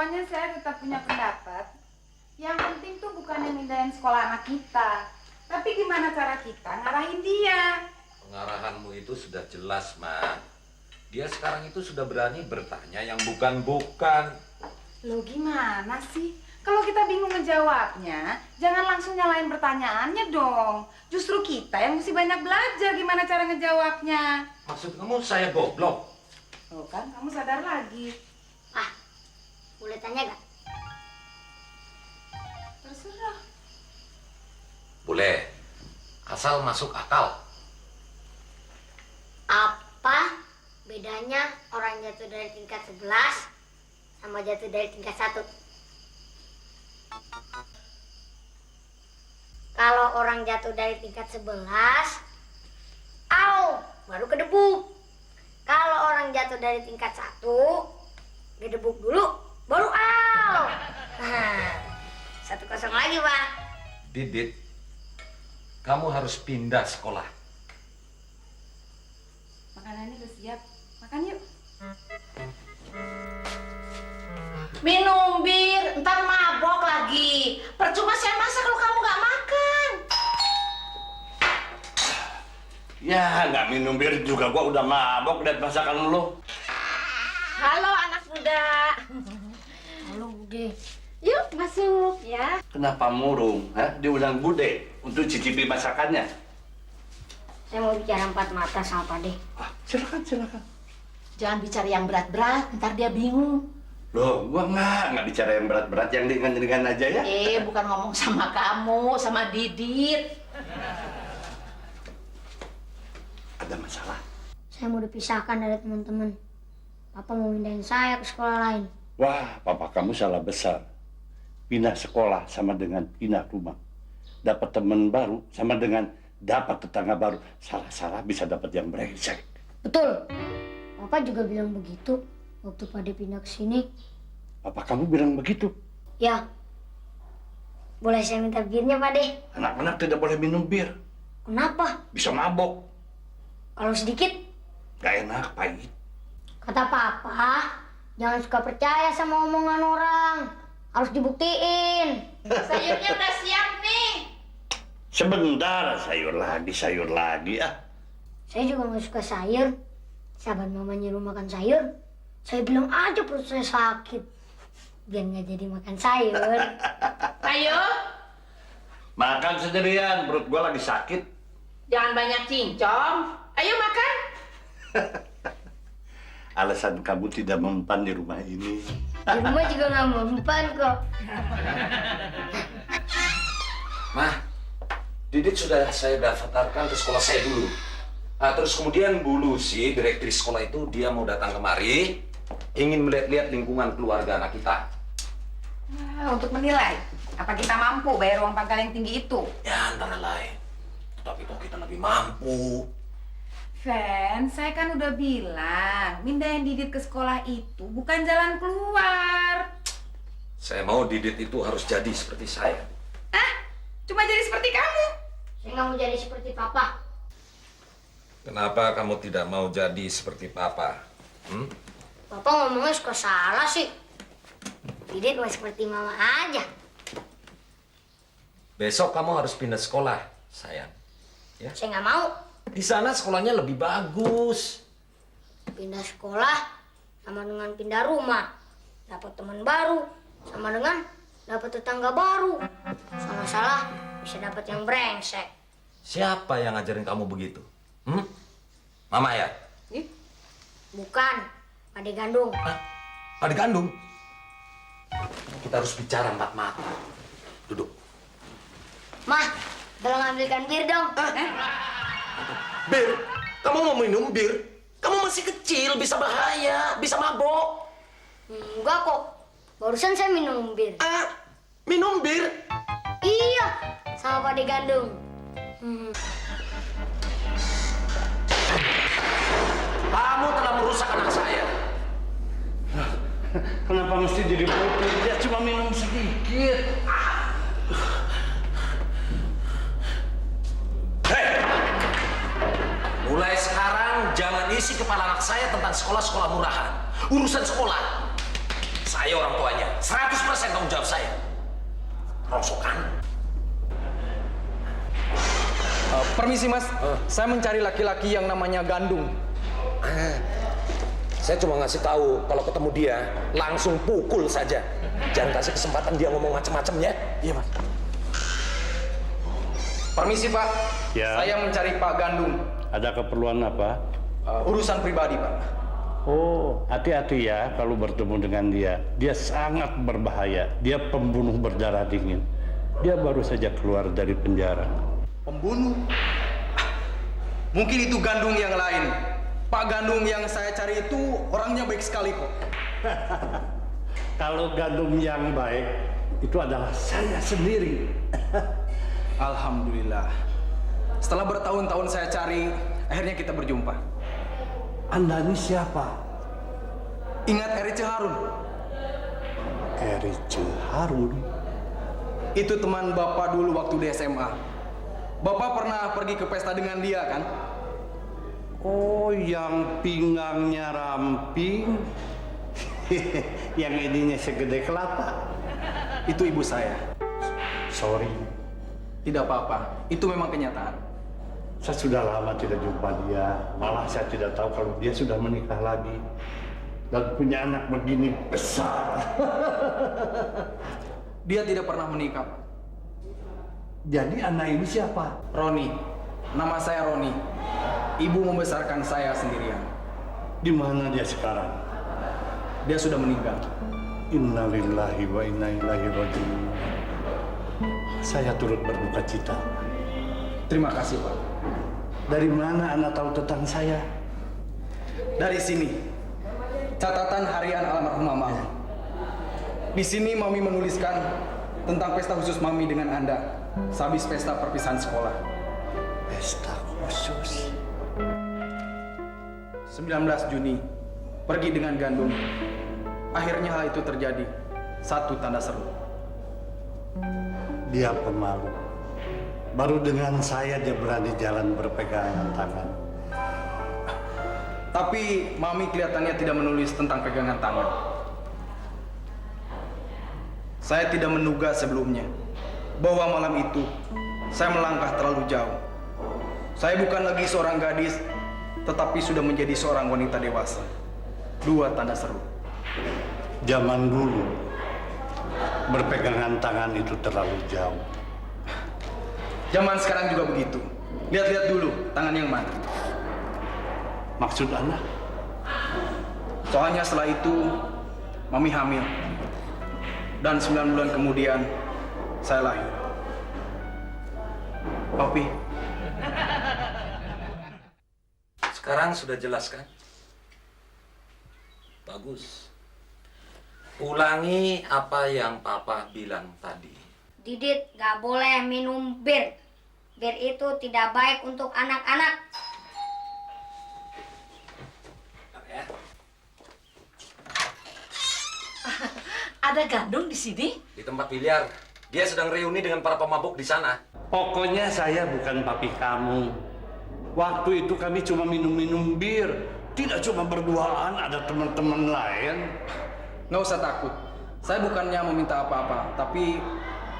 pokoknya saya tetap punya pendapat. Yang penting tuh bukan yang mindahin sekolah anak kita, tapi gimana cara kita ngarahin dia. Pengarahanmu itu sudah jelas, Ma. Dia sekarang itu sudah berani bertanya yang bukan-bukan. Loh gimana sih? Kalau kita bingung ngejawabnya, jangan langsung nyalain pertanyaannya dong. Justru kita yang mesti banyak belajar gimana cara ngejawabnya. Maksud kamu saya goblok? Oh kan, kamu sadar lagi. Ah, boleh tanya gak? Terserah. Boleh, asal masuk akal. Apa bedanya orang jatuh dari tingkat 11 sama jatuh dari tingkat 1? Kalau orang jatuh dari tingkat 11, au, baru kedebuk. Kalau orang jatuh dari tingkat 1, gedebuk dulu, baru au. Nah, 1-0 lagi, Pak. Didit, kamu harus pindah sekolah. Makanannya udah siap. Makan yuk. Minum bir, ntar mabok lagi. Percuma saya masak kalau kamu nggak makan. Ya, nggak minum bir juga gua udah mabok liat masakan lu. Halo anak muda. Halo, Bude. Yuk masuk ya. Kenapa murung? Diundang Bude untuk cicipi masakannya. Saya mau bicara 4 mata sama Pak De. Silakan, silakan. Jangan bicara yang berat-berat, ntar dia bingung. Loh, gua nggak bicara yang berat-berat, yang ringan-ringan aja ya. Bukan ngomong sama kamu, sama Didit. Ada masalah? Saya mau dipisahkan dari teman-teman. Papa mau pindahin saya ke sekolah lain. Wah, papa kamu salah besar. Pindah sekolah sama dengan pindah rumah. Dapat teman baru sama dengan dapat tetangga baru. Salah-salah bisa dapat yang brengsek. Betul. Papa juga bilang begitu waktu Pak De pindah ke sini. Papa kamu bilang begitu? Ya. Boleh saya minta birnya, Pak De? Anak-anak tidak boleh minum bir. Kenapa? Bisa mabok. Kalau sedikit? Gak enak, pahit. Kata Papa, jangan suka percaya sama omongan orang. Harus dibuktiin. Sayurnya udah siap nih. Sebentar, sayur lagi ah. Saya juga nggak suka sayur. Sahabat mama nyuruh makan sayur, saya bilang aja perut saya sakit. Biar nggak jadi makan sayur. Ayo, Makan sendirian, perut gua lagi sakit. jangan banyak cincong. Ayo makan. Alasan kamu tidak mempan di rumah ini. Di rumah juga nggak mempan kok. Mah, Didit sudah saya daftarkan ke sekolah saya dulu. Nah, terus kemudian Bu Lucy, direktris sekolah itu, dia mau datang kemari, ingin melihat-lihat lingkungan keluarga anak kita. Untuk menilai apa kita mampu bayar uang pangkal yang tinggi itu. Ya, antara lain. Tapi kok kita lebih mampu. Fen, saya kan udah bilang, mindahin Didit ke sekolah itu bukan jalan keluar. Saya mau Didit itu harus jadi seperti saya. Cuma jadi seperti kamu. Saya nggak mau jadi seperti Papa. Kenapa kamu tidak mau jadi seperti Papa? Papa ngomongnya suka salah sih. Didit mau seperti Mama aja. Besok kamu harus pindah sekolah, sayang. Ya? Saya nggak mau. Di sana sekolahnya lebih bagus. Pindah sekolah sama dengan pindah rumah. Dapat teman baru sama dengan dapat tetangga baru. Salah-salah bisa dapat yang brengsek. Siapa yang ngajarin kamu begitu? Mama ya? Bukan, Ade Gandung. Adik kandung? Kita harus bicara 4 mata. Duduk. Mah, tolong ambilkan bir dong. Bir? Kamu mau minum bir? Kamu masih kecil, bisa bahaya, bisa mabok. Enggak kok, barusan saya minum bir. Minum bir? Iya, sama Pak Ade Gandung. Kamu telah merusak anak saya. Kenapa mesti jadi putih? Dia cuma minum sedikit. Hei! Mulai sekarang jangan isi kepala anak saya tentang sekolah-sekolah murahan. Urusan sekolah. Saya orang tuanya, 100% tanggung jawab saya. Rongsokan. Permisi mas, saya mencari laki-laki yang namanya Gandung. Saya cuma ngasih tahu kalau ketemu dia langsung pukul saja. Jangan kasih kesempatan dia ngomong macam-macam ya. Iya mas. Permisi pak, Ya. saya mencari Pak Gandung. Ada keperluan apa? Urusan pribadi pak. Oh, hati-hati ya kalau bertemu dengan dia. Dia sangat berbahaya. Dia pembunuh berdarah dingin. Dia baru saja keluar dari penjara. Pembunuh? Mungkin itu Gandung yang lain. Pak Gandung yang saya cari itu orangnya baik sekali kok. Kalau Gandum yang baik, itu adalah saya sendiri. Alhamdulillah. Setelah bertahun-tahun saya cari, akhirnya kita berjumpa. Anda ini siapa? Ingat Erice Harun? Erice Harun. Itu teman Bapak dulu waktu di SMA. Bapak pernah pergi ke pesta dengan dia kan? Oh, yang pinggangnya ramping. Yang ininya segede kelapa. Itu ibu saya. Sorry, Tidak apa-apa, itu memang kenyataan. saya sudah lama tidak jumpa dia. Malah saya tidak tahu kalau dia sudah menikah lagi. Dan punya anak begini besar. Dia tidak pernah menikah, Pak. Jadi anak ini siapa? Roni, nama saya Roni. Ibu membesarkan saya sendirian. Di mana dia sekarang? Dia sudah meninggal. Innalillahi wa inna ilaihi raji'un. Saya turut berduka cita. Terima kasih, Pak. Dari mana Anda tahu tentang saya? Dari sini, catatan harian almarhum Mama. Di sini Mami menuliskan tentang pesta khusus Mami dengan Anda sehabis pesta perpisahan sekolah. Pesta khusus. 19 Juni, pergi dengan Gandum. Akhirnya hal itu terjadi. Satu tanda seru. Dia pemalu. Baru dengan saya dia berani jalan berpegangan tangan. Tapi Mami kelihatannya tidak menulis tentang pegangan tangan. Saya tidak menduga sebelumnya bahwa malam itu saya melangkah terlalu jauh. Saya bukan lagi seorang gadis, tetapi sudah menjadi seorang wanita dewasa. Dua tanda seru. Zaman dulu, berpegangan tangan itu terlalu jauh. Zaman sekarang juga begitu. Lihat-lihat dulu tangan yang mana. Maksud Anda? Soalnya setelah itu Mami hamil. Dan 9 bulan kemudian saya lahir. Papi, Sekarang sudah jelas kan? Bagus. Ulangi apa yang Papa bilang tadi. Didit gak boleh minum bir. Bir itu tidak baik untuk anak-anak. Ya. Ada Gandung di sini? Di tempat biliar. Dia sedang reuni dengan para pemabuk di sana. Pokoknya saya bukan papi kamu. Waktu itu kami cuma minum-minum bir. Tidak cuma berduaan, ada teman-teman lain. nggak usah takut. Saya bukannya meminta apa-apa, tapi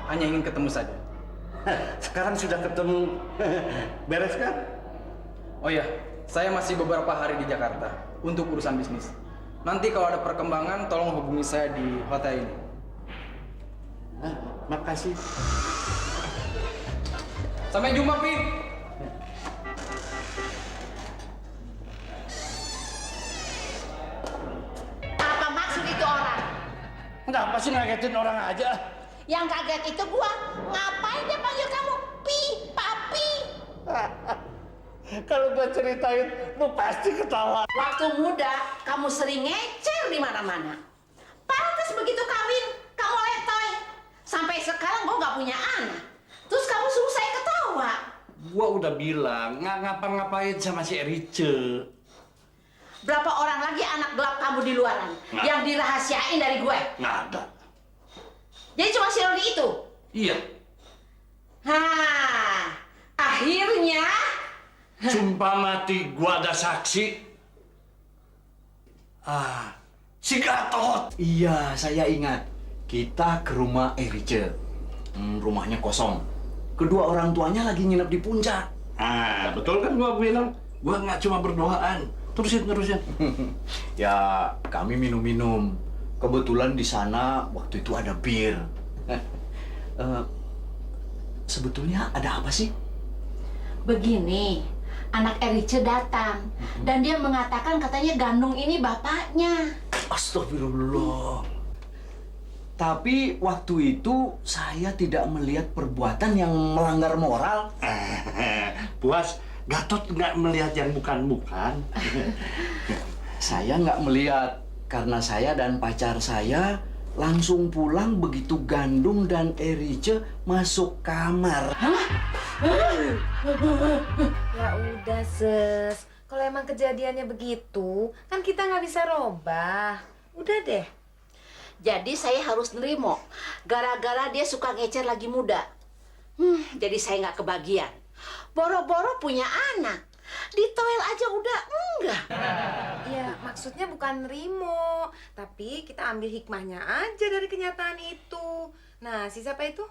hanya ingin ketemu saja. Sekarang sudah ketemu. Beres kan? Oh ya, saya masih beberapa hari di Jakarta untuk urusan bisnis. Nanti kalau ada perkembangan, tolong hubungi saya di hotel ini. Makasih. Sampai jumpa, Pi. Apa maksud itu orang? Kenapa sih ngagetin orang aja? Yang kaget itu gua. Ngapain dia panggil kamu Pi, Papi? Kalau gue ceritain, lu pasti ketawa. Waktu muda kamu sering ngecer di mana-mana. Pantas begitu kawin, kamu letoy. Sampai sekarang gua nggak punya anak. Terus kamu suruh saya ketawa. Gua udah bilang, nggak ngapa-ngapain sama si Erice. Berapa orang lagi anak gelap kamu di luaran Nah. yang dirahasiain dari gue? Nggak ada. Jadi cuma si Rodi itu? Iya. Hah, akhirnya Sumpah mati, gua ada saksi. Si Gatot! Iya, saya ingat. Kita ke rumah Erice. Rumahnya kosong. Kedua orang tuanya lagi nginep di puncak. Ah, betul kan gua bilang? Gua nggak cuma berdoaan. Terusin. Ya, kami minum-minum. Kebetulan di sana waktu itu ada bir. Sebetulnya ada apa sih? Begini, anak Erice datang dan dia mengatakan katanya Gandung ini bapaknya. Astagfirullah. Tapi waktu itu saya tidak melihat perbuatan yang melanggar moral. Puas, Gatot nggak melihat yang bukan-bukan. Saya nggak melihat karena saya dan pacar saya langsung pulang begitu Gandung dan Erice masuk kamar. Ya udah, Ses. Kalau emang kejadiannya begitu, kan kita nggak bisa robah. Udah deh. Jadi saya harus nerimo, gara-gara dia suka ngecer lagi muda. Jadi saya nggak kebagian. Boro-boro punya anak, ditoel aja udah enggak. Ya, maksudnya bukan nerimo, tapi kita ambil hikmahnya aja dari kenyataan itu. Nah, si siapa itu?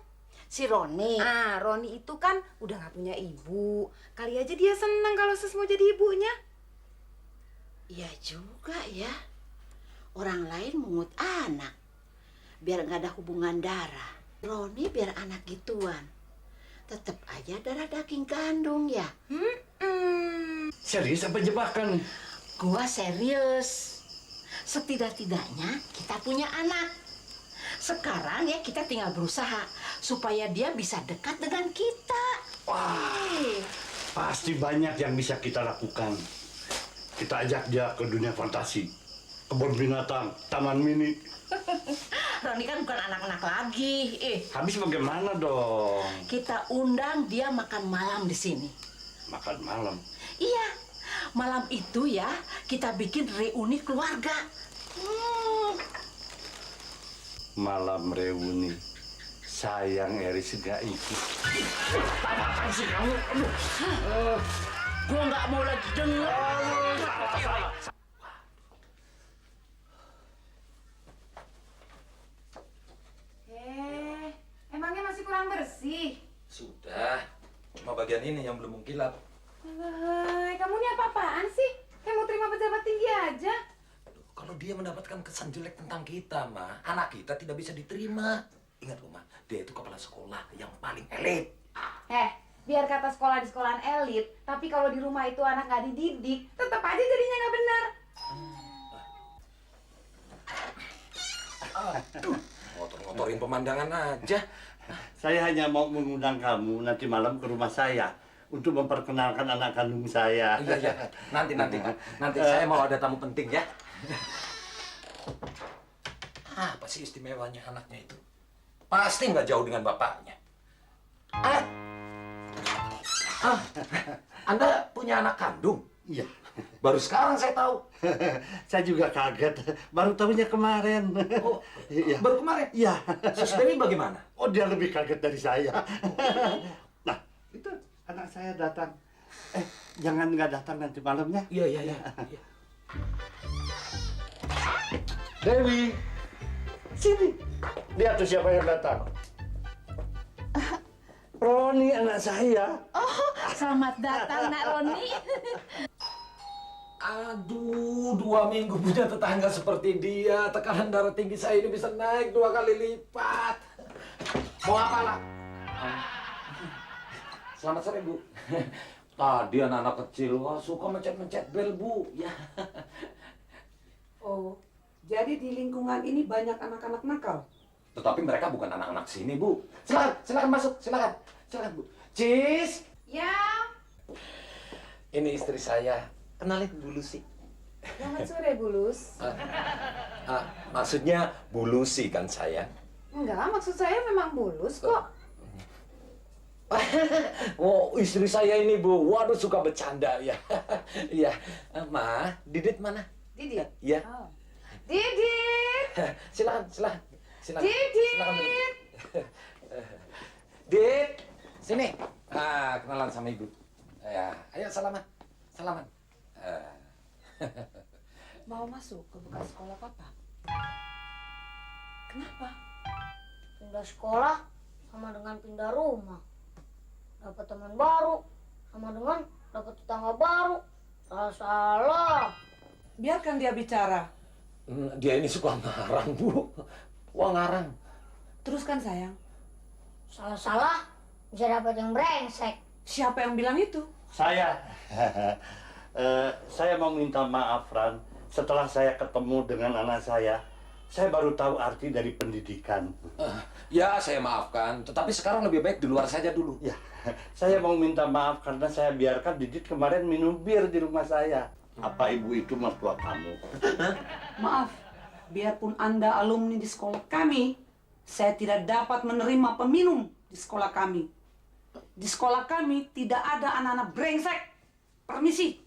Si Roni. Ah, Roni itu kan udah nggak punya ibu. Kali aja dia seneng kalau Ses mau jadi ibunya. Iya juga ya. Orang lain mungut anak, biar nggak ada hubungan darah. Roni biar anak gituan. Tetep aja darah daging kandung ya. Serius apa jebakan? Gua serius. Setidak-tidaknya kita punya anak. Sekarang ya kita tinggal berusaha supaya dia bisa dekat dengan kita. Pasti banyak yang bisa kita lakukan. Kita ajak dia ke dunia fantasi. Kebun binatang, taman mini. Roni kan bukan anak-anak lagi. Habis bagaimana dong? Kita undang dia makan malam di sini. Makan malam. Iya, malam itu ya kita bikin reuni keluarga. Malam reuni. Sayang Eris gak ikut. Apaan sih kamu? Gua nggak mau lagi dengar. Emangnya masih kurang bersih? Sudah. Cuma bagian ini yang belum mengkilap. Hai, kamu ini apa-apaan sih? Kayak mau terima pejabat tinggi aja. Kalau dia mendapatkan kesan jelek tentang kita, Ma, anak kita tidak bisa diterima. Ingat, Ma, dia itu kepala sekolah yang paling elit. Biar kata sekolah di sekolahan elit, tapi kalau di rumah itu anak nggak dididik, tetap aja jadinya nggak benar. Aduh, ngotor-ngotorin pemandangan aja. Saya hanya mau mengundang kamu nanti malam ke rumah saya untuk memperkenalkan anak kandung saya. Iya. Nanti saya mau ada tamu penting ya. Apa sih istimewanya anaknya itu? Pasti nggak jauh dengan bapaknya. Anda punya anak kandung? Iya. Baru sekarang saya tahu. Saya juga kaget. Baru tahunya kemarin. Oh, Iya. baru kemarin? Iya. Sus Dewi bagaimana? Oh, dia lebih kaget dari saya. Nah, itu anak saya datang. Jangan nggak datang nanti malamnya. Iya. Dewi, sini. Lihat tuh siapa yang datang. Roni, anak saya. Oh, selamat datang Nak Roni. Aduh, 2 minggu punya tetangga seperti dia. Tekanan darah tinggi saya ini bisa naik 2 kali lipat. Mau apa lah? Selamat sore, Bu. Tadi anak-anak kecil suka mencet-mencet bel, Bu. Ya. Oh, jadi di lingkungan ini banyak anak-anak nakal? Tetapi mereka bukan anak-anak sini, Bu. Silakan masuk, silakan, Bu. Cis. Ya, Ini istri saya. Kenalin Bu Lucy. selamat sore, Bulus. Maksudnya Bu Lucy kan saya. Enggak, maksud saya memang Bulus kok. Oh, istri saya ini, Bu. Waduh, suka bercanda ya. Iya. Ma, Didit mana? Didit? Iya. Oh. Didit! Silakan. Didit! Silakan duduk. Dit, sini. Kenalan sama Ibu. Ya, ayo salaman. Mau masuk ke bekas sekolah Papa? Kenapa? Pindah sekolah sama dengan pindah rumah. Dapat teman baru sama dengan dapat tetangga baru. Salah. Biarkan dia bicara. Dia ini suka ngarang, Bu. Wah, ngarang. Teruskan sayang. Salah bisa dapat yang brengsek. Siapa yang bilang itu? Saya. Saya mau minta maaf, Fran. Setelah saya ketemu dengan anak saya baru tahu arti dari pendidikan. Ya, saya maafkan. Tetapi sekarang lebih baik di luar saja dulu. Ya, saya mau minta maaf karena saya biarkan Didit kemarin minum bir di rumah saya. Apa ibu itu mertua kamu? Maaf, biarpun Anda alumni di sekolah kami, saya tidak dapat menerima peminum di sekolah kami. Di sekolah kami tidak ada anak-anak brengsek. Permisi.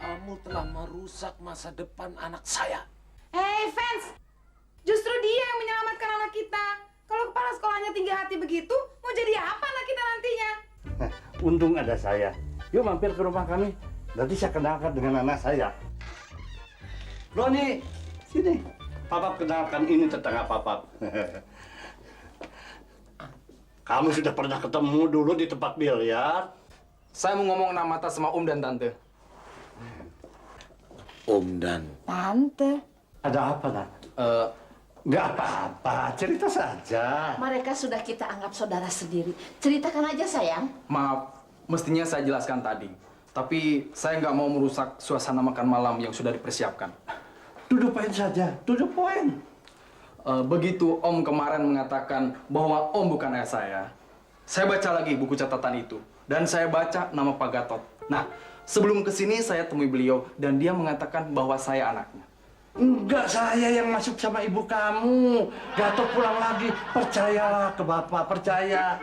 Kamu telah merusak masa depan anak saya. Hei fans, justru dia yang menyelamatkan anak kita. Kalau kepala sekolahnya tinggi hati begitu, mau jadi apa anak kita nantinya? Untung ada saya. Yuk mampir ke rumah kami. Nanti saya kenalkan dengan anak saya. Roni, sini. Papa kenalkan, ini tetangga Papa. Kamu sudah pernah ketemu dulu di tempat biliar? Saya mau ngomong nama mata sama Om dan Tante. Om dan Tante. Ada apa, Nak? Nggak apa-apa, cerita saja. Mereka sudah kita anggap saudara sendiri. Ceritakan aja sayang. Maaf, mestinya saya jelaskan tadi. Tapi saya nggak mau merusak suasana makan malam yang sudah dipersiapkan. Duduk poin saja, duduk poin. Begitu Om kemarin mengatakan bahwa Om bukan ayah saya baca lagi buku catatan itu. Dan saya baca nama Pak Gatot. Nah, sebelum kesini saya temui beliau dan dia mengatakan bahwa saya anaknya. Enggak, saya yang masuk sama ibu kamu. Gatot pulang lagi. Percayalah ke Bapak, percaya.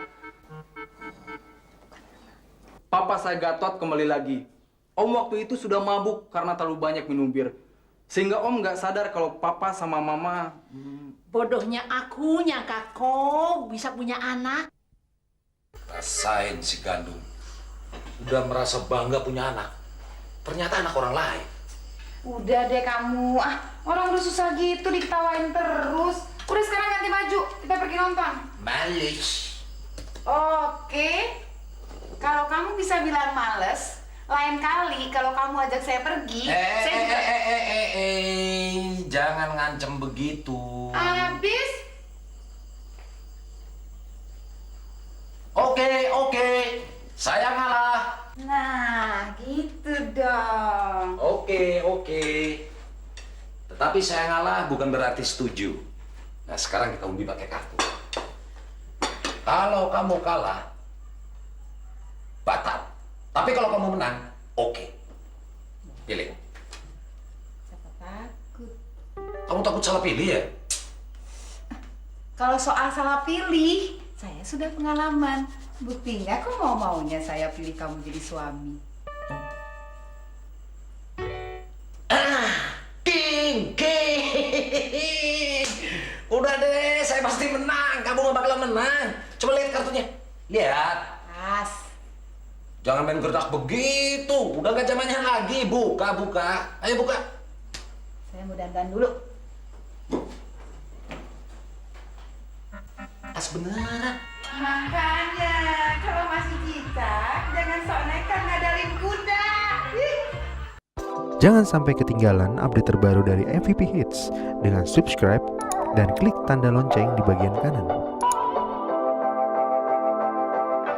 Papa saya Gatot kembali lagi. Om waktu itu sudah mabuk karena terlalu banyak minum bir. Sehingga Om nggak sadar kalau Papa sama Mama... Bodohnya aku nyangka kau bisa punya anak. Rasain si Gandum. Udah merasa bangga punya anak. Ternyata anak orang lain. Udah deh kamu, orang udah susah gitu diketawain terus. Udah sekarang ganti baju, kita pergi nonton. Males. Oke, kalau kamu bisa bilang males, lain kali kalau kamu ajak saya pergi, saya juga... Jangan ngancem begitu. Habis? Oke. Saya ngalah. Nah, gitu dong. Oke. Tetapi saya ngalah bukan berarti setuju. Nah, sekarang kita undi pakai kartu. Kalau kamu kalah, batal. Tapi kalau kamu menang, oke. Pilih. Siapa takut? Kamu takut salah pilih ya? Kalau soal salah pilih, saya sudah pengalaman. Buktinya kok maunya saya pilih kamu jadi suami. King. Udah deh, saya pasti menang. Kamu gak bakalan menang. Coba lihat kartunya. Lihat. Pas. Jangan main gertak begitu. Udah gak zamannya lagi. Buka. Ayo buka. Saya mau dandan dulu. As beneran. Makanya, kalau masih kita, jangan sok nekat ngadalin kuda. Jangan sampai ketinggalan update terbaru dari MVP Hits dengan subscribe dan klik tanda lonceng di bagian kanan.